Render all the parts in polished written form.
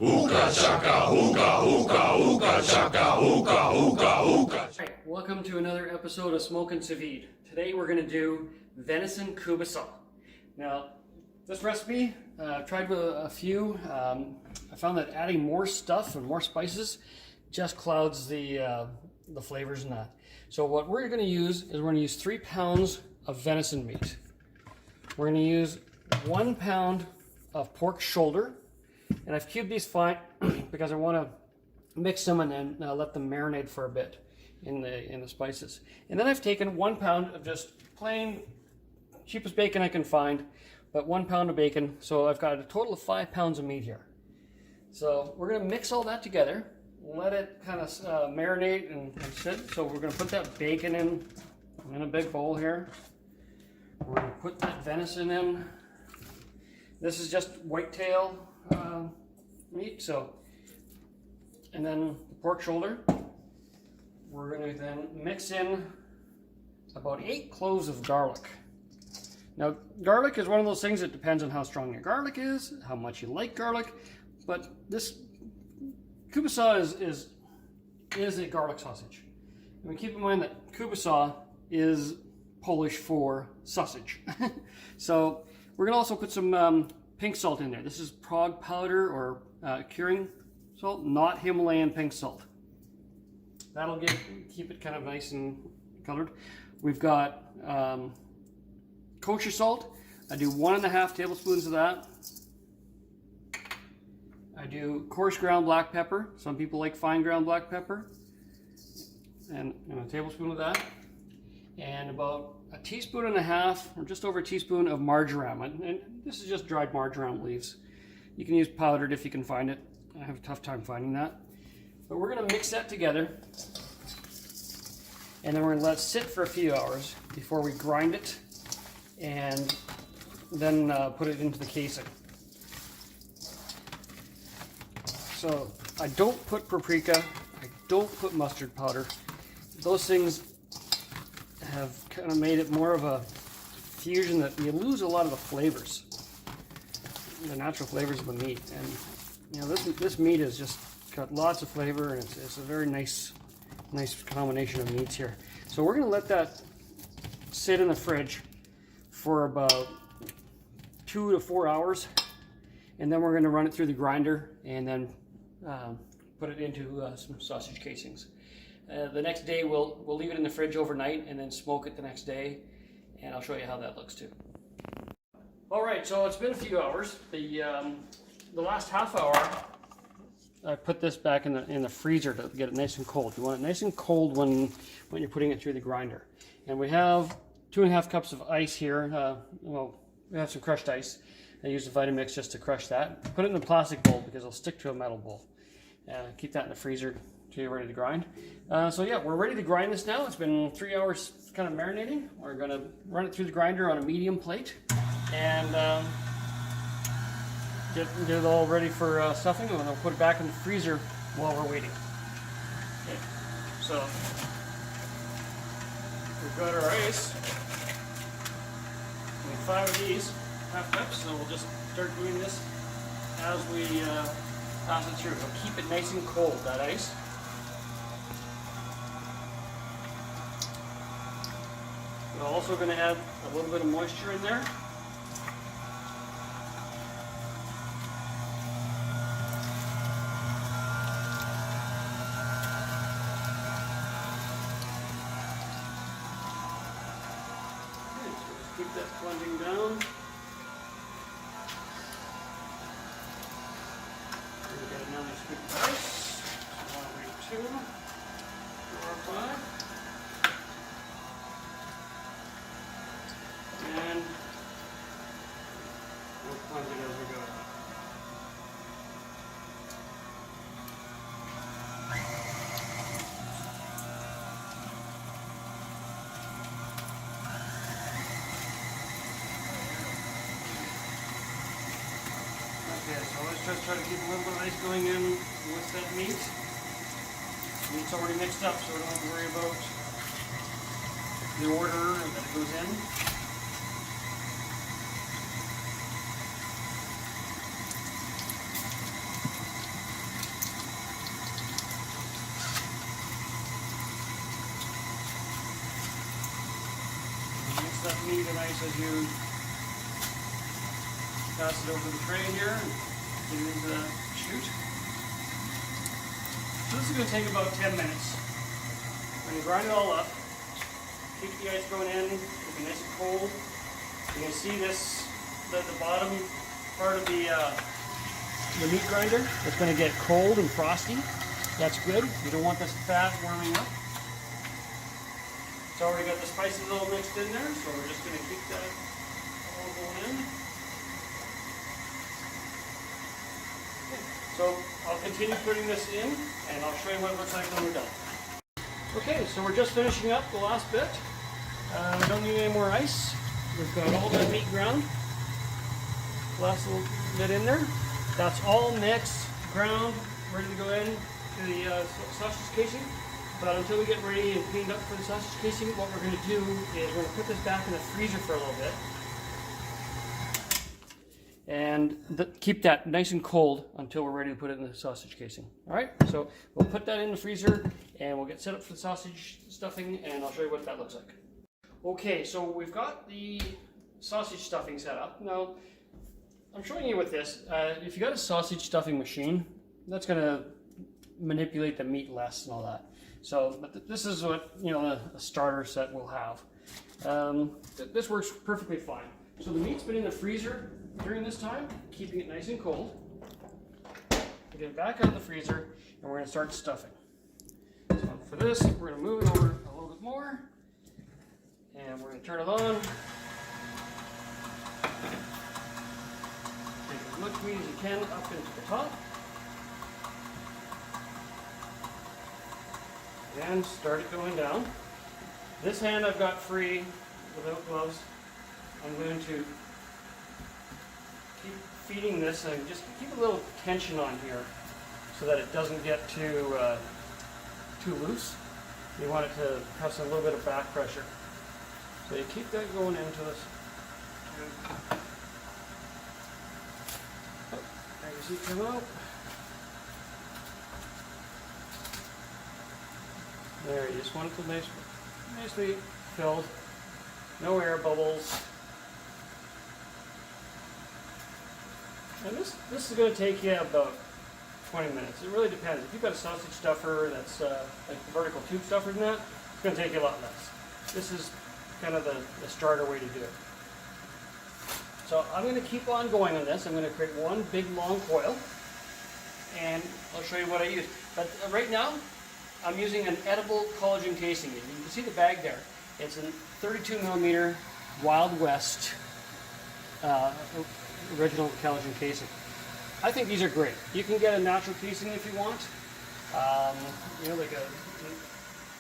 Ooga chaka, ooga, ooga, ooga chaka, ooga, ooga, ooga. Hey, welcome to another episode of Smokin' Sous Vide. Today we're going to do venison Kielbasa. Now, this recipe, I've tried with a few. I found that adding more stuff and more spices just clouds the flavors in that. So what we're going to use is we're going to use 3 pounds of venison meat. We're going to use 1 pound of pork shoulder. And I've cubed these fine because I want to mix them and then let them marinate for a bit in the spices. And then I've taken 1 pound of just plain, cheapest bacon I can find, but 1 pound of bacon. So I've got a total of 5 pounds of meat here. So we're going to mix all that together, let it kind of marinate and sit. So we're going to put that bacon in a big bowl here. We're going to put that venison in. This is just whitetail meat, and then the pork shoulder. We're going to then mix in about 8 cloves of garlic. Now, garlic is one of those things that depends on how strong your garlic is, how much you like garlic, but this Kielbasa is a garlic sausage. I mean, keep in mind that Kielbasa is Polish for sausage. So we're going to also put some pink salt in there. This is Progue Powder or curing salt, not Himalayan pink salt. That'll keep it kind of nice and colored. We've got kosher salt. I do 1.5 tablespoons of that. I do coarse ground black pepper. Some people like fine ground black pepper. And a tablespoon of that. And about 1.5 teaspoons or just over a teaspoon of marjoram. And this is just dried marjoram leaves. You can use powdered if you can find it. I have a tough time finding that. But we're going to mix that together. And then we're going to let it sit for a few hours before we grind it and then put it into the casing. So I don't put paprika. I don't put mustard powder. Those things have kind of made it more of a fusion that you lose a lot of the flavors, the natural flavors of the meat. And you know, this meat has just got lots of flavor, and it's a very nice combination of meats here. So we're going to let that sit in the fridge for about 2 to 4 hours, and then we're going to run it through the grinder and then put it into some sausage casings. The next day we'll leave it in the fridge overnight and then smoke it the next day, and I'll show you how that looks too. Alright, so it's been a few hours. The last half hour I put this back in the freezer to get it nice and cold. You want it nice and cold when you're putting it through the grinder. And we have 2.5 cups of ice here. Well, we have some crushed ice. I use the Vitamix just to crush that. Put it in a plastic bowl because it'll stick to a metal bowl. Keep that in the freezer till you're ready to grind. So yeah, we're ready to grind this now. It's been 3 hours kind of marinating. We're going to run it through the grinder on a medium plate and get it all ready for stuffing, and then we'll put it back in the freezer while we're waiting. Okay, so we've got our ice. We have 5 of these, half cups, so we'll just start doing this as we pass it through. We'll keep it nice and cold, that ice. We're also going to add a little bit of moisture in there. Okay, so just keep that plunging down. We get another scoop of ice. So 1, 2, 4, 5. And we'll plunge it as we go. Okay, so let's just try to keep a little bit of ice going in with that meat. Meat's already mixed up, so we don't have to worry about the order that it goes in. meat nice as you pass it over the tray here and get it into the chute. So this is going to take about 10 minutes. When you grind it all up, keep the ice going in, it'll be nice and cold. You're going to see this, the bottom part of the meat grinder. It's going to get cold and frosty. That's good. You don't want this fat warming up. It's already got the spices all mixed in there, so we're just going to keep that all going in. Okay. So I'll continue putting this in, and I'll show you what it looks like when we're done. Okay, so we're just finishing up the last bit. We don't need any more ice. We've got all that meat ground. Last little bit in there. That's all mixed, ground, ready to go in to the sausage casing. But until we get ready and cleaned up for the sausage casing, what we're going to do is we're going to put this back in the freezer for a little bit. And keep that nice and cold until we're ready to put it in the sausage casing. All right, so we'll put that in the freezer and we'll get set up for the sausage stuffing, and I'll show you what that looks like. Okay, so we've got the sausage stuffing set up. Now, I'm showing you with this. If you got a sausage stuffing machine, that's going to manipulate the meat less and all that. So, but this is what, you know, a starter set will have. This works perfectly fine. So the meat's been in the freezer during this time, keeping it nice and cold. We'll get it back out of the freezer, and we're going to start stuffing. So for this, we're going to move it over a little bit more, and we're going to turn it on. Take as much meat as you can up into the top. And start it going down. This hand I've got free without gloves. I'm going to keep feeding this and just keep a little tension on here so that it doesn't get too loose. You want it to have a little bit of back pressure. So you keep that going into this. Oh, there you see it come out. There, you just want it to be nicely filled. No air bubbles. And this is going to take you about 20 minutes. It really depends. If you've got a sausage stuffer that's like the vertical tube stuffer and that, it's going to take you a lot less. This is kind of the starter way to do it. So I'm going to keep on going on this. I'm going to create one big long coil, and I'll show you what I use. But right now, I'm using an edible collagen casing. You can see the bag there. It's a 32 millimeter Wild West original collagen casing. I think these are great. You can get a natural casing if you want. You know, like a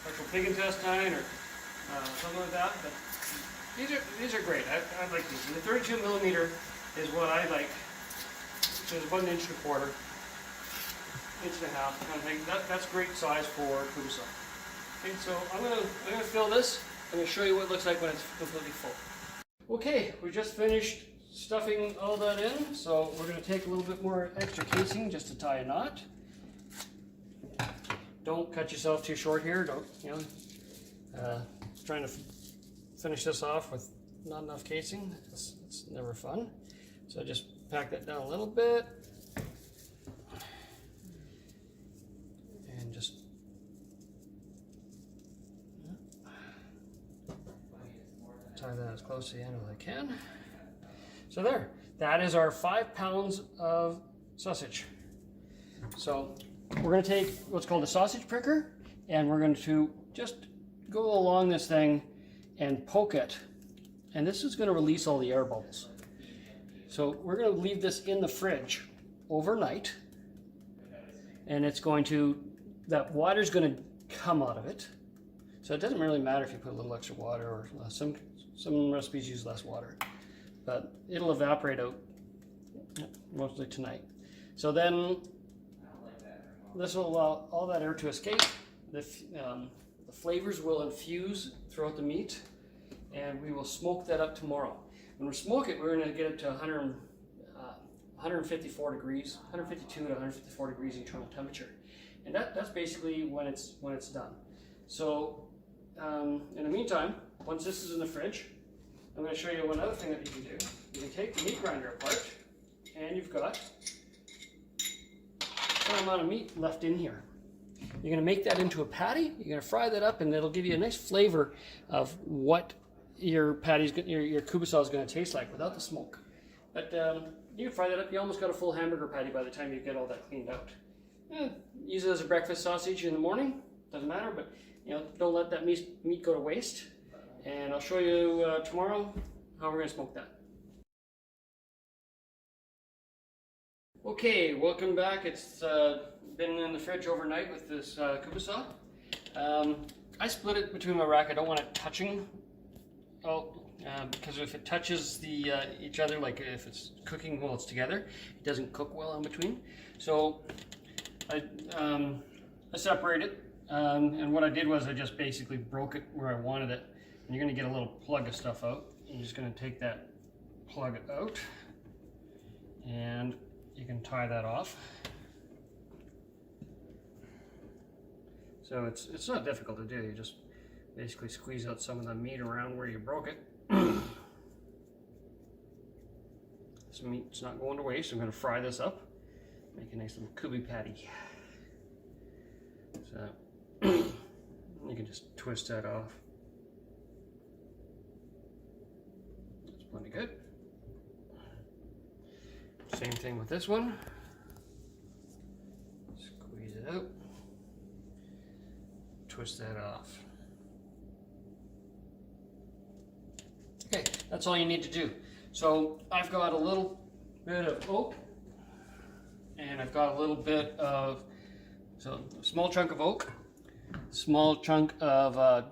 actual pig intestine or something like that. But these are great. I like these. And the 32 millimeter is what I like. So it's about 1.25 inches, 1.5 inches kind of thing. That's great size for Kielbasa. Okay, so I'm gonna fill this. I'm gonna show you what it looks like when it's completely full. Okay, we just finished stuffing all that in, so we're gonna take a little bit more extra casing just to tie a knot. Don't cut yourself too short here. Don't, you know, trying to finish this off with not enough casing. It's never fun. So I just pack that down a little bit. And just tie that as close to the end as I can. So there, that is our 5 pounds of sausage. So we're going to take what's called a sausage pricker, and we're going to just go along this thing and poke it. And this is going to release all the air bubbles. So we're going to leave this in the fridge overnight, and it's going to, that water's going to come out of it. So it doesn't really matter if you put a little extra water, or some recipes use less water, but it'll evaporate out mostly tonight. So then this will allow all that air to escape. The flavors will infuse throughout the meat, and we will smoke that up tomorrow. When we smoke it, we're going to get it to 154 degrees, 152 to 154 degrees internal temperature, and that's basically when it's done. So in the meantime, once this is in the fridge, I'm going to show you one other thing that you can do. You can take the meat grinder apart, and you've got a certain amount of meat left in here. You're going to make that into a patty. You're going to fry that up, and it'll give you a nice flavor of what your patty's, your kielbasa is going to taste like without the smoke. But you can fry that up. You almost got a full hamburger patty by the time you get all that cleaned out. Use it as a breakfast sausage in the morning. Doesn't matter, but don't let that meat go to waste. And I'll show you tomorrow how we're going to smoke that. Okay, welcome back. It's been in the fridge overnight with this kielbasa. I split it between my rack. I don't want it touching. Because if it touches each other, like if it's cooking while it's together, it doesn't cook well in between. So I separate it, and what I did was I just basically broke it where I wanted it. And you're going to get a little plug of stuff out. You're just going to take that plug out, and you can tie that off. So it's not difficult to do. You just basically squeeze out some of the meat around where you broke it. This meat's not going to waste. I'm going to fry this up, make a nice little kielbasa patty. So you can just twist that off. That's plenty good. Same thing with this one. Squeeze it out. Twist that off. Okay, that's all you need to do. So I've got a little bit of oak, and I've got a little bit of, a small chunk of oak, small chunk of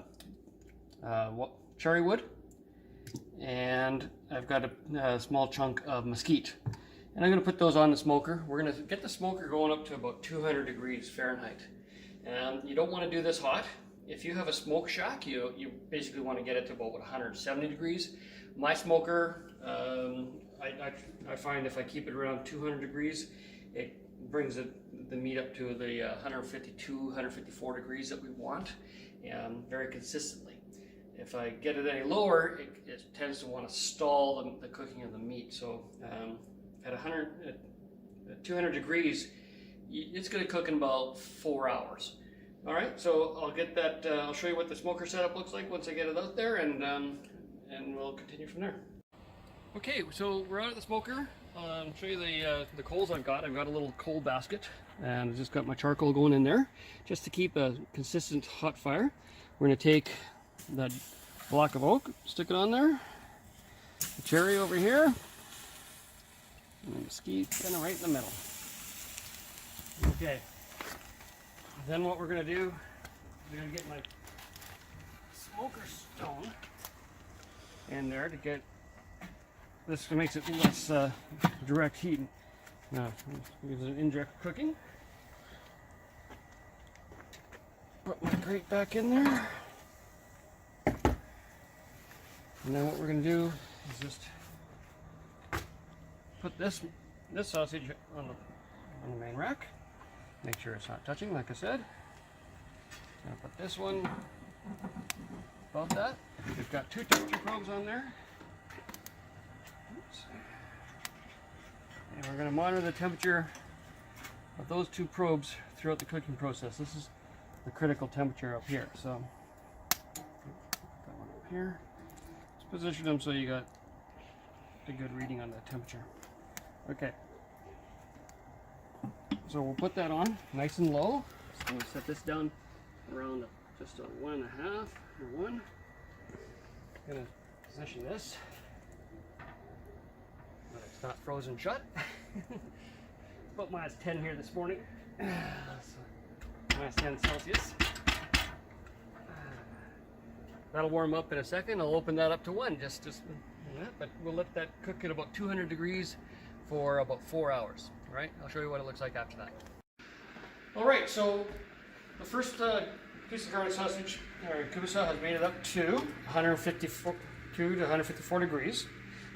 cherry wood, and I've got a small chunk of mesquite. And I'm going to put those on the smoker. We're going to get the smoker going up to about 200 degrees Fahrenheit. And you don't want to do this hot. If you have a smoke shack, you basically want to get it to about 170 degrees. My smoker, I find if I keep it around 200 degrees, it brings the meat up to the 152, 154 degrees that we want, very consistently. If I get it any lower, it tends to want to stall the cooking of the meat. So at 200 degrees, it's going to cook in about 4 hours. All right, so I'll get that. I'll show you what the smoker setup looks like once I get it out there, and we'll continue from there. Okay, so we're out at the smoker. I'll show you the coals I've got. I've got a little coal basket, and I've just got my charcoal going in there, just to keep a consistent hot fire. We're going to take that block of oak, stick it on there, the cherry over here, and the mesquite kind of right in the middle. Okay. Then what we're going to do, I'm going to get my smoker stone in there to get this, makes it less direct heat. Gives it indirect cooking. Put my grate back in there. And then what we're going to do is just put this sausage on the main rack. Make sure it's not touching, like I said. I'll put this one above that. We've got 2 temperature probes on there. Oops. And we're going to monitor the temperature of those 2 probes throughout the cooking process. This is the critical temperature up here. So, got one up here. Let's position them so you got a good reading on that temperature. Okay. So we'll put that on nice and low. So we'll set this down around just on 1.5 or 1. I'm going to position this, but it's not frozen shut. About -10 here this morning. So -10 Celsius. That'll warm up in a second. I'll open that up to 1, just but we'll let that cook at about 200 degrees for about 4 hours. All right, I'll show you what it looks like after that. All right, so the first piece of garlic sausage, or kielbasa, has made it up to 152 to 154 degrees.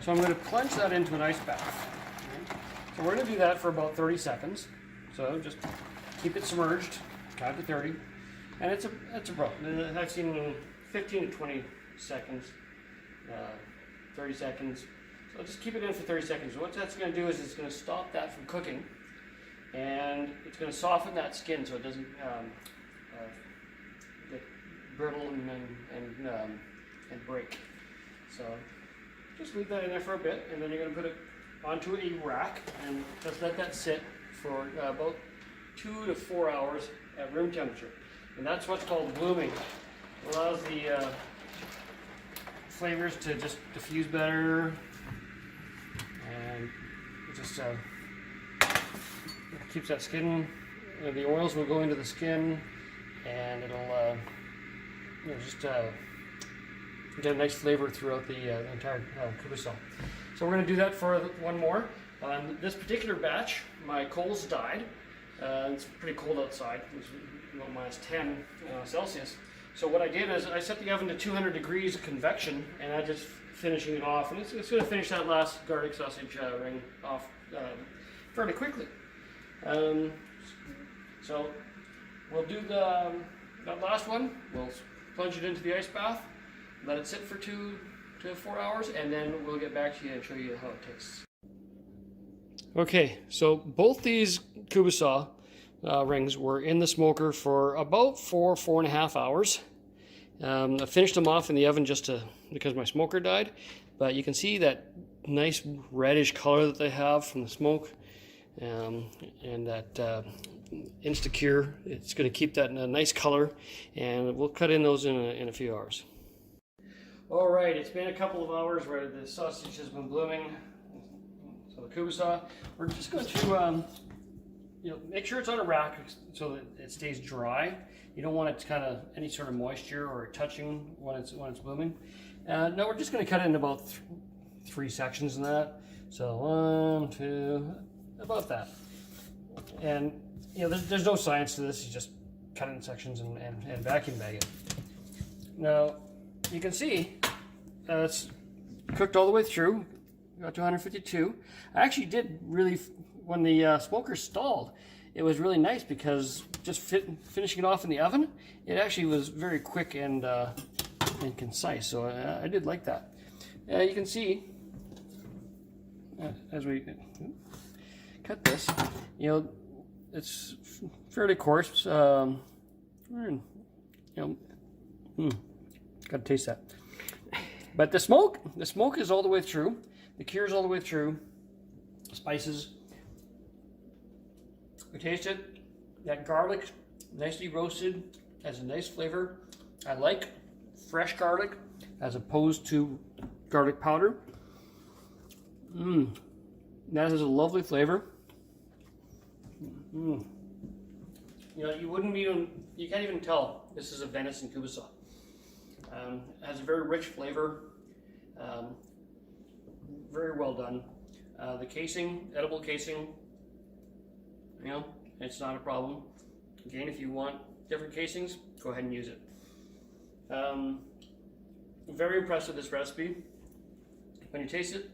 So I'm going to plunge that into an ice bath. Okay. So we're going to do that for about 30 seconds. So just keep it submerged, count to 30, and it's a broth. I've seen 15 to 20 seconds 30 seconds. So just keep it in for 30 seconds. What that's going to do is it's going to stop that from cooking, and it's going to soften that skin so it doesn't get brittle and break. So just leave that in there for a bit, and then you're going to put it onto a rack and just let that sit for about 2 to 4 hours at room temperature. And that's what's called blooming. It allows the flavors to just diffuse better, and it just keeps that skin, the oils will go into the skin, and it'll just get a nice flavor throughout the entire kubasa. So we're going to do that for one more. On this particular batch, my coals died. It's pretty cold outside. It's about -10 Celsius. So what I did is I set the oven to 200 degrees convection, and I just finishing it off. And it's going to finish that last garlic sausage ring off fairly quickly. So we'll do that last one. We'll plunge it into the ice bath, let it sit for 2 to 4 hours, and then we'll get back to you and show you how it tastes. Okay, so both these kubasa rings were in the smoker for about 4.5 hours. I finished them off in the oven because my smoker died, but you can see that nice reddish color that they have from the smoke, and that InstaCure. It's going to keep that in a nice color, and we'll cut in those in a few hours. All right, it's been a couple of hours where the sausage has been blooming. So the kubasa, we're just going to make sure it's on a rack so that it stays dry. You don't want it to kind of any sort of moisture or touching when it's blooming. No, we're just going to cut it in about 3 sections in that. So 1, 2, about that. And there's no science to this. You just cut it in sections and vacuum bag it. Now you can see it's cooked all the way through. Got to 152. I actually did really, when the smoker stalled, it was really nice because just finishing it off in the oven, it actually was very quick and concise. So I did like that. You can see as we cut this, it's fairly coarse. Got to taste that. But the smoke is all the way through. The cure is all the way through. Spices. We taste it. That garlic, nicely roasted, has a nice flavor. I like fresh garlic as opposed to garlic powder. That has a lovely flavor. You can't even tell this is a venison kubasa. It has a very rich flavor. Very well done. The casing, edible casing, it's not a problem. Again, if you want different casings, go ahead and use it. Very impressed with this recipe. When you taste it,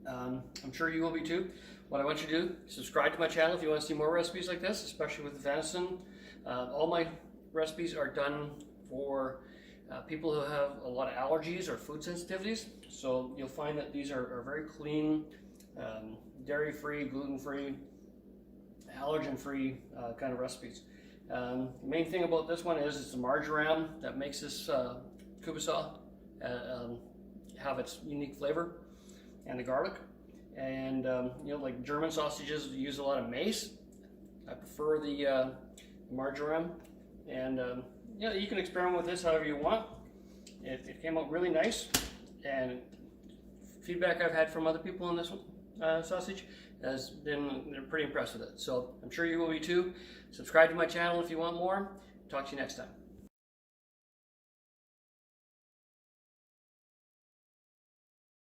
I'm sure you will be too. What I want you to do, subscribe to my channel if you want to see more recipes like this, especially with the venison. All my recipes are done for people who have a lot of allergies or food sensitivities. So you'll find that these are very clean, dairy-free, gluten-free, allergen-free kind of recipes. The main thing about this one is it's the marjoram that makes this kubasa have its unique flavor, and the garlic. And like German sausages use a lot of mace. I prefer the marjoram. And you can experiment with this however you want. It came out really nice, and feedback I've had from other people on this one, sausage has been, they're pretty impressed with it. So I'm sure you will be too. Subscribe to my channel if you want more. Talk to you next time.